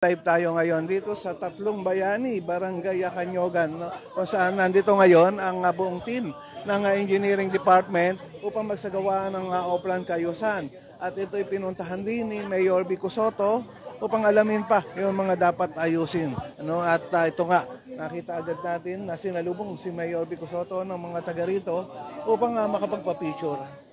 Live tayo ngayon dito sa Tatlong Bayani, Barangay Acanyogan, no? Kung saan nandito ngayon ang buong team ng Engineering Department upang magsagawa ng Oplan Kayusan. At ito'y pinuntahan din ni Mayor Vico Sotto upang alamin pa yung mga dapat ayusin. Ano? At ito nga, nakita agad natin na sinalubong si Mayor Vico Sotto ng mga taga rito upang makapagpa-picture.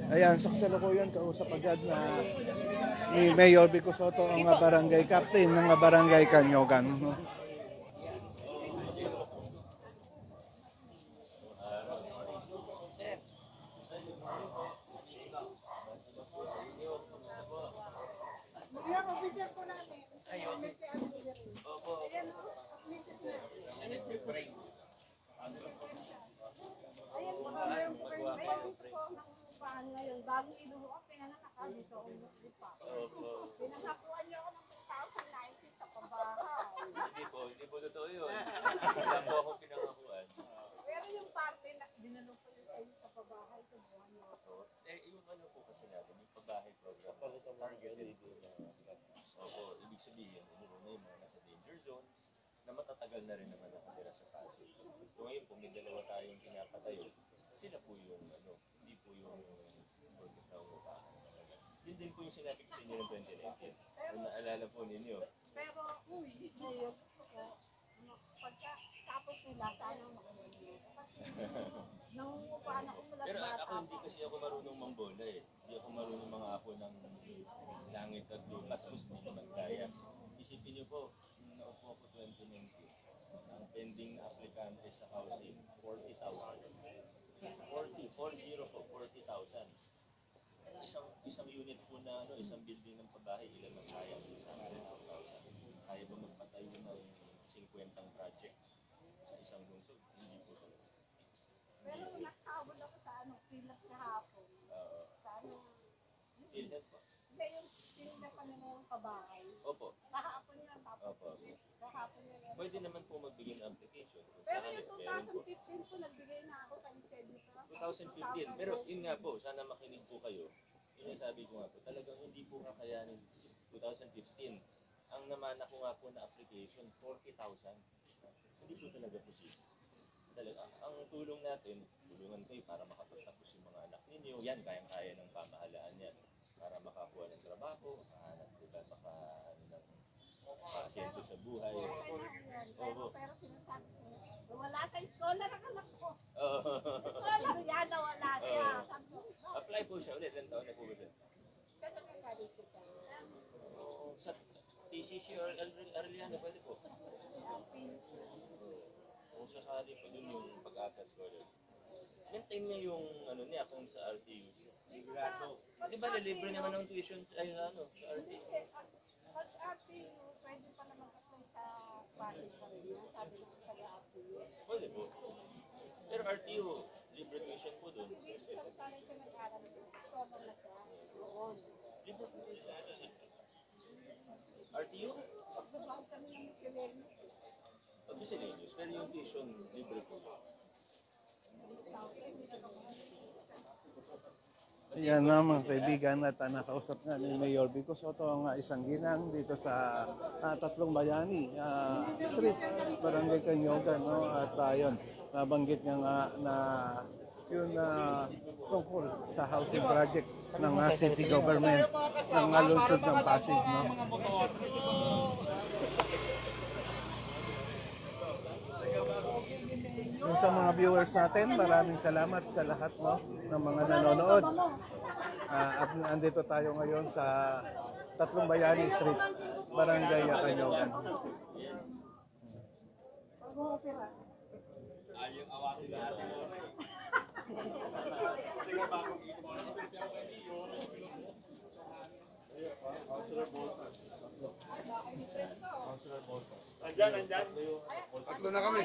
Ayan, sa kasalukuyan, kausap agad na ni Mayor Vico Sotto ang barangay captain ng Barangay Acanyogan. Ngayon, bagong inuho, pinanganak ka dito ang lupa. Pinangakuan niyo ako ng 2019 sa pabahay. Hindi po totoo yun. Wala po ako pinangakuan. Pero yung parte na dinanong ko yun kayo sa pabahay, sa buwan niyo. Yung ano po kasi natin, yung pabahay program. Targeted Opo, ibig sabihin, yung mga nasa danger zones, na matatagal na rin naman nakatira sa Pasig. So ngayon po, may dalawa tayong pinapatayo. Sila po yung hindi po yung project na umupahan. Yun din po yung sinabi ko sa inyo ng 2019. Kung naalala po ninyo. Pero, ngayon, pagka tapos nila, sana makulit. Kasi, nangungupaan ako mula pero bata ako hindi kasi ako marunong mambola eh. Hindi ako marunong mga apo ng langit at lupa. Tapos hindi naman kaya. Isipin niyo po, nung naupo ako 2019, ang pending na aplikante sa housing, 40,000. 40 po, 40,000. Isang unit po na isang building ng pabahay, ilan ang kaya? 100,000. Kaya ba magpatayo ng 50 project sa isang lungsod? Hindi po ito. Pero nakabot ako sa pilat kahapon. Sa Philhead po? Hindi, yung pilat pa nila yung pabahay. Opo. Kahapon yan, tapos kahapon yan. Pwede naman po magbigay ng application. Pero yung 2015 po, nagbigay na ako sa dito. 2015. Pero yun nga po, sana makinig po kayo. Yun yung sabi ko nga po, talagang hindi po kakayanin 2015. Ang namana ko nga po na application, 40,000. Hindi po talaga posible. Talaga, ang tulong natin, tulungan kayo para makapagtapos yung mga anak ninyo. Yan, kayang-kaya ng pamahalaan yan. Para makakuha ng trabaho, makahanap diba, maka-asenso sa buhay. Pero sinasabi ko, wala sa scholar ang anak ko. Scholar yan na wala siya. Apply po siya ulit. Ilan taon na po ba siya? Kaya nagagalit ko siya. Sa TCC or Arellano, pwede po. Kung sakali po, dun yung pag-akat scholar. Maintain niya yung niya kung sa RTU. Di ba libre naman ng tuition sa RTU? Pag RTU, pwede pa naman kasi sa Pasig pa rin yan. Sabi ko sa RTU. Pwede po. Pero RTU, libre tuition po dun. Hindi siya sanay siya nag-aral. Sobrang na siya. Noon. Libre po siya. RTU? Pagbabahan kami ng miscellaneous. Miscellaneous, pero yung tuition, libre po. Yan na mga kaibigan at nakausap nga ni Mayor Vico Sotto ang isang ginang dito sa Tatlong Bayani Street, Barangay Acanyogan, no? At yun, nabanggit niya nga na yun tungkol sa housing project ng city government ng lungsod ng Pasig, no? Yung sa mga viewers natin, maraming salamat sa lahat, no, ng mga nanonood. At andito tayo ngayon sa Tatlong Bayani Street, Barangay Acanyogan. Ayaw awatin natin. Andyan. Tatlo na kami.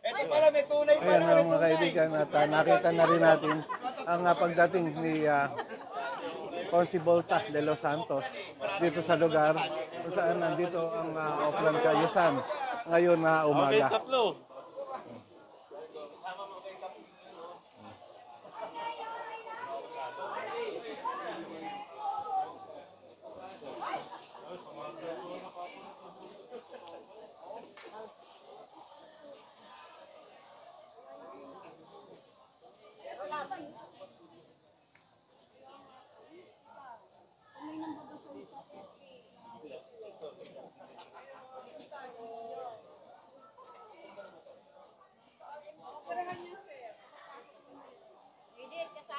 Ito pala, may tunay pa. Ayan na mga kaibigan, at nakita na rin natin ang pagdating ni Consi Volta de Los Santos dito sa lugar kung saan nandito ang Oplan Kayusan ngayon na umaga.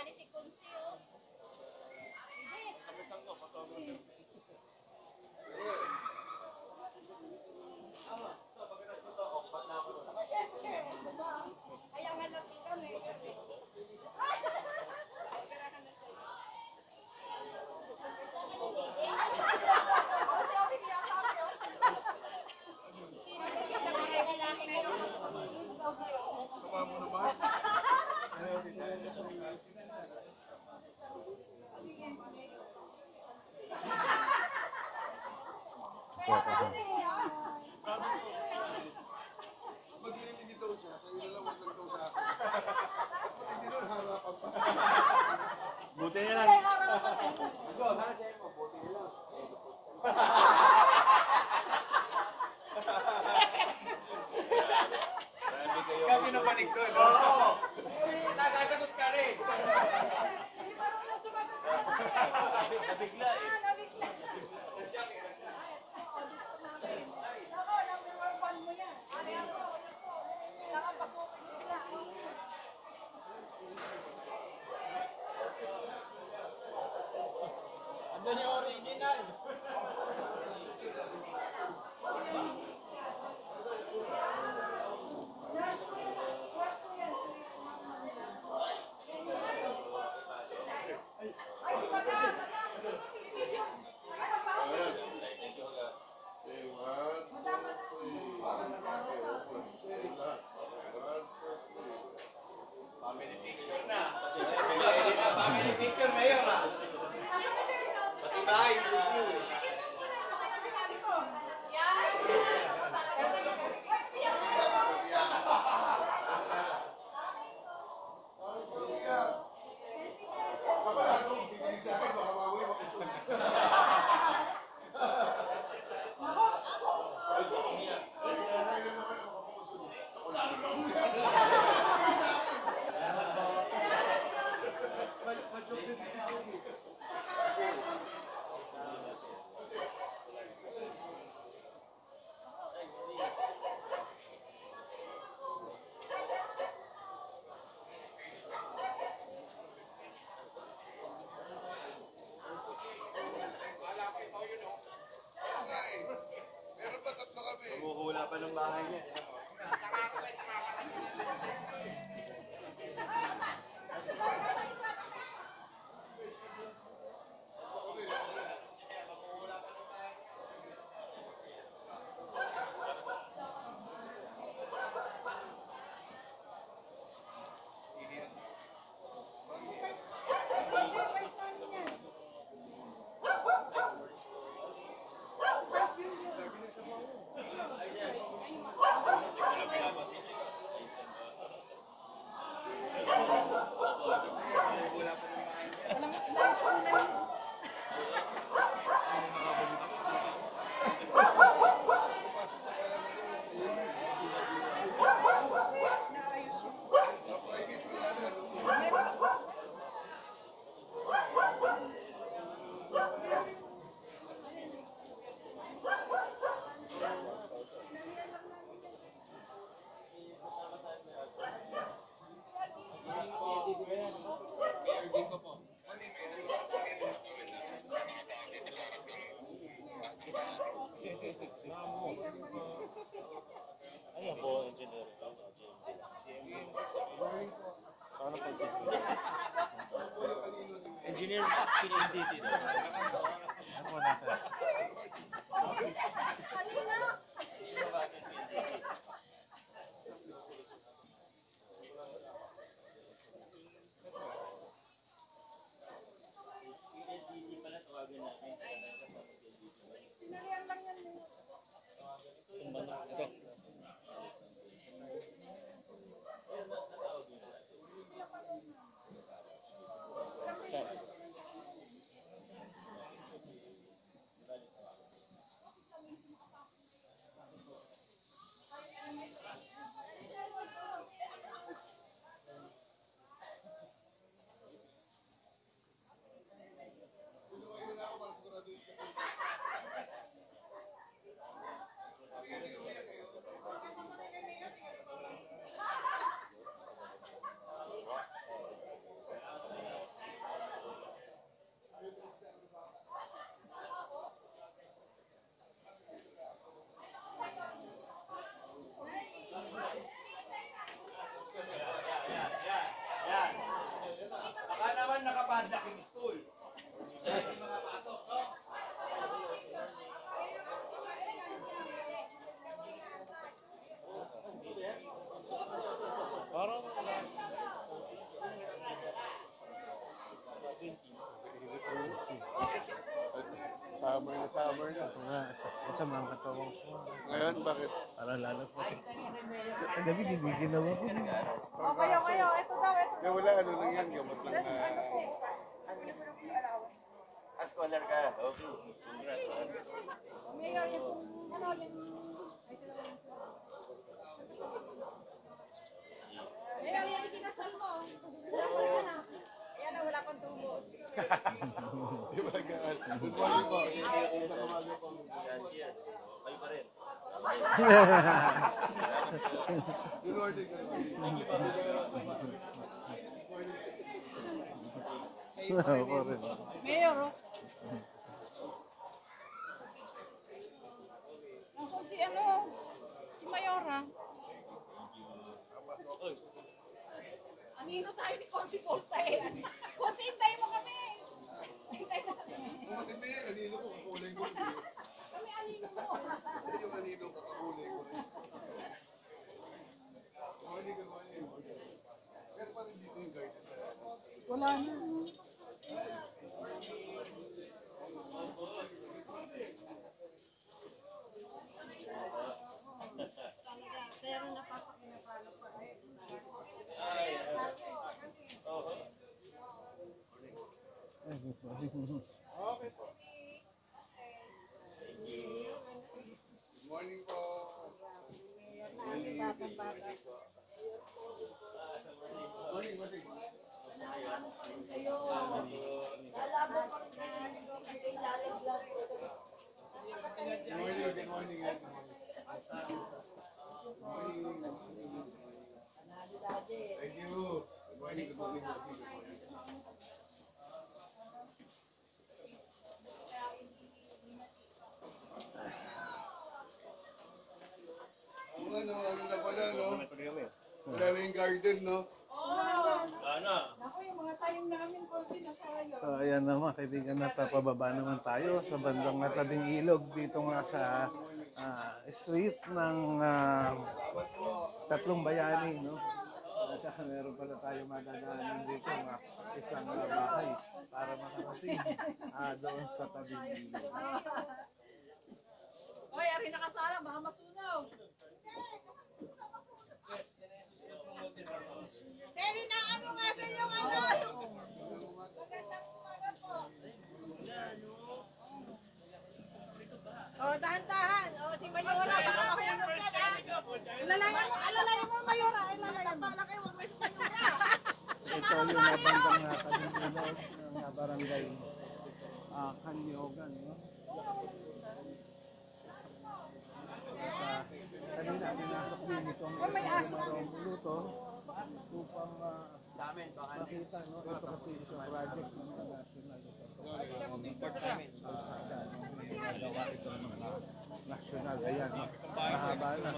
Kasali si Kunsi, oh. Hindi. Kaya nga lang kita, mayor eh. Operahan na siya. Mag-iingi daw siya, sa iyo lang wag lang daw sa akin. Hindi nun harapan pa. Buti niya lang. Ito, sana siya mo, buti niya lang. Kami napanig doon. Oo! Nakasagot ka rin. Nabigla eh. Andun yung original. Family picture na. Family picture, Mayor ah. Pati bahay, review eh. Meron pa tatlo kami. Humuhula pa ng bahay niya. Ano po, engineer? Paano po engineer, pinag-DT na. Ako na sir. Baka naman nakapadak yung stool. Yung mga pato, no? Summer na summer na. Nga, sa mga katawang ko. Ngayon, bakit? Para lalo po. Kagabi, ginawa ko. O, kayo. Ito daw, ito. Kaya wala, ano lang yan, gamot lang na... Scholar ka. Okay. Congrats. Mayor, yung, ano, yung... Mayor, yung ikinasal mo. Ayan na, wala pang tubo. Di ba, gaan? Good morning po. Magandang umaga po. Gracias. Kayo pa rin. Good morning, good morning. Ako rin. Mayor, oh. Nasaan si ano? Si Mayora. Anino tayo ni Consi Volta eh. Consi, hintayin mo kami. Hintayin mo kami. Kung matindi yan, anino ko, kakulay ko. Kami anino mo. Yung anino ko, kakulay ko. Good morning, good morning. Pero pa rin dito yung garden. Wala na. Pero napapakinapalo pa eh. Okay po. Good morning po. Morning, morning. Good morning, good morning. Thank you. Good morning, good morning. Ano na pala, no? Wala na yung garden, no? Ako yung mga tanim namin kung sinasayo. So, ayan naman, kaibigan, napapababa naman tayo sa bandang natabing ilog dito nga sa street ng Tatlong Bayani, no? At saka meron pala tayo madadaanan dito nga isang bahay para makarating doon sa tabing ilog. Hoy, ari nakasala, baka masunaw. Terry, na ano nga sa yung ano? Magandang umaga po. Oh, dahan-dahan. Oh, si Mayora, baka mahulog ka na. Alalayan mo, Mayora. Alalayan mo. Bala kayo, wag may si Mayora. Ito yung nabandang tabing ilog ng barangay Kanyogan, no? At kanina, pinasok din itong Romulo upang makita, no? Ito kasi isang project ng national ito. Ginagawa ito ng mga national. Ayan, no? Mahaba na.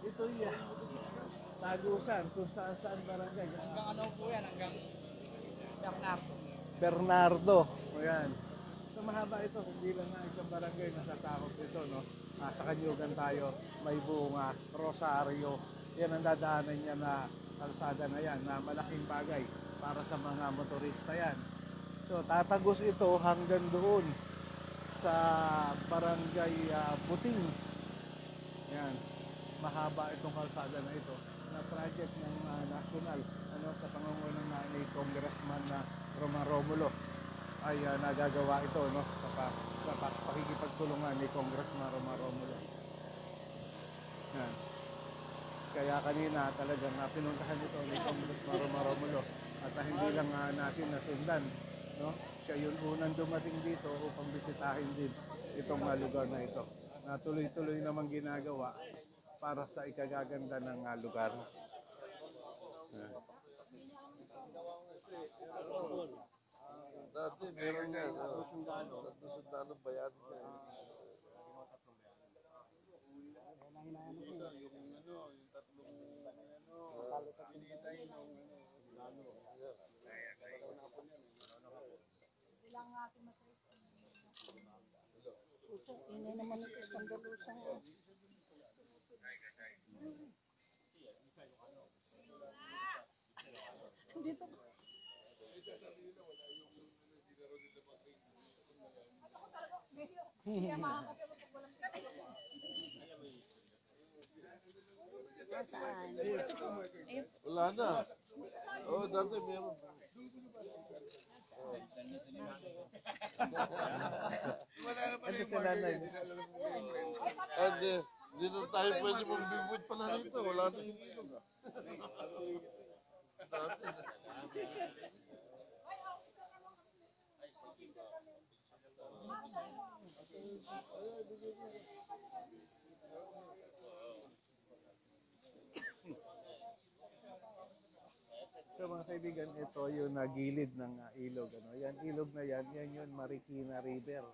Ito yan. Tagusan, kung saan barangay. Hanggang ano po yan, hanggang Bernardo. Bernardo. Ayan. So mahaba ito, hindi lang na isang barangay natatakot ito, no? Sa Kanyugan tayo, may buong Rosario. Yan ang dadaanan niya na kalsada na yan, na malaking bagay para sa mga motorista yan. So tatagos ito hanggang doon sa barangay Buting. Yan. Mahaba itong kalsada na ito na project ng national, ano, sa pangunguna ni Congressman na Romulo ay nagagawa ito, no, sa pakikipagtulungan ni Congressman Romulo. Yan. Kaya kanina talagang pinuntahan ito ni Congressman Romulo at hindi lang natin nasundan, no? Siya yung unang dumating dito upang bisitahin din itong lugar na ito. Na tuloy-tuloy namang ginagawa para sa ikagaganda ng lugar. Yan. Dati, meron yan. Sundalo bayan. Yung tatlong, pinitay nung Ini naman ito skandalusa. Dito. Saan? Wala na. Oo, dati meron. Ito si nanay. And dito tayo pwede magbibwit pala rito. Wala na yung ilog. Dati. So mga kaibigan, ito yung nagilid ng ilog. Ano? Yan, ilog na yan yung Marikina River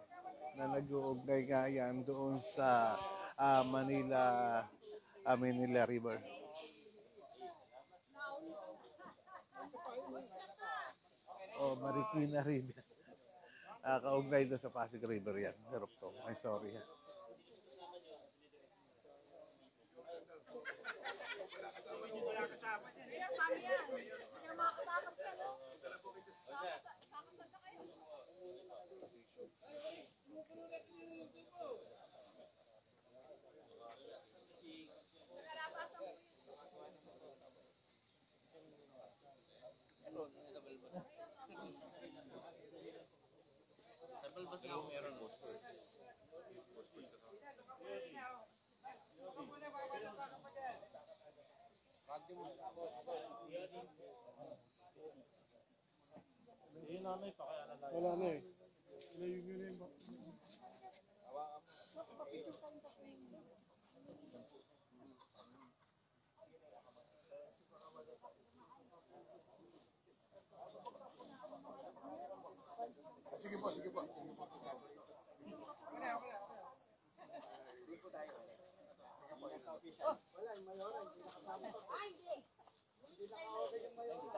na nag-uugnay nga yan doon sa Manila River. O Marikina River. Kaugnay doon sa Pasig River yan. Sarap to. Ay, sorry. Wala na eh. Sige po, sige po. Sige po.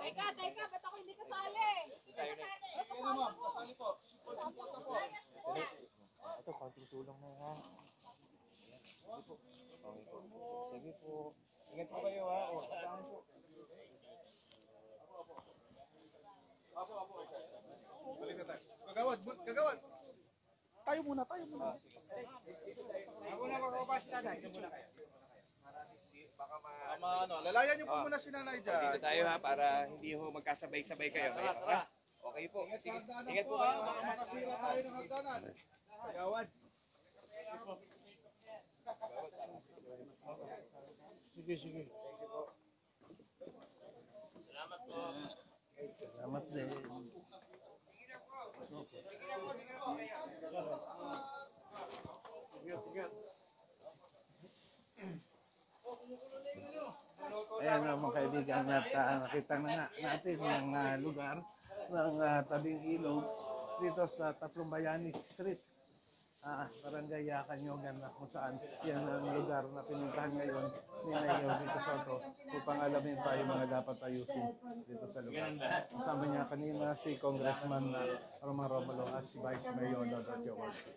Teka, ba't ako hindi kasali? Ano ma'am, kasali po. Punta po. Ito, konting tulong na ha. Sige po. Ingat po kayo ha. O, kasama po. Balik na tayo. Kagawad, kagawad. Tayo muna. Ako na mag-upas na. Dito muna kayo. Lalayan niyo po muna si nanay dyan. Dito tayo ha, para hindi ho magkasabay-sabay kayo. Tara. Okay po. Sige. Ingat Ingat po po kayo. baka makasira tayo ng hagdanan. Kagawad. Sige. Salamat din. Ayan mga kaibigan, at nakita na nga natin yung lugar ng tabing ilog dito sa Tatlong Bayani Street, Barangay Yakanyogan, na kung saan yan ang lugar na pinuntahan ngayon ni Mayor Vito Soto upang alamin pa yung mga dapat ayusin dito sa lugar. Kasama niya kanina si Congressman Romar Romulo at si Vice Mayor Lodo Jowarsi.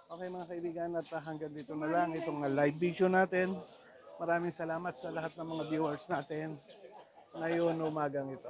Okay mga kaibigan, at hanggang dito na lang itong live video natin. Maraming salamat sa lahat ng mga viewers natin ngayon umagang ito.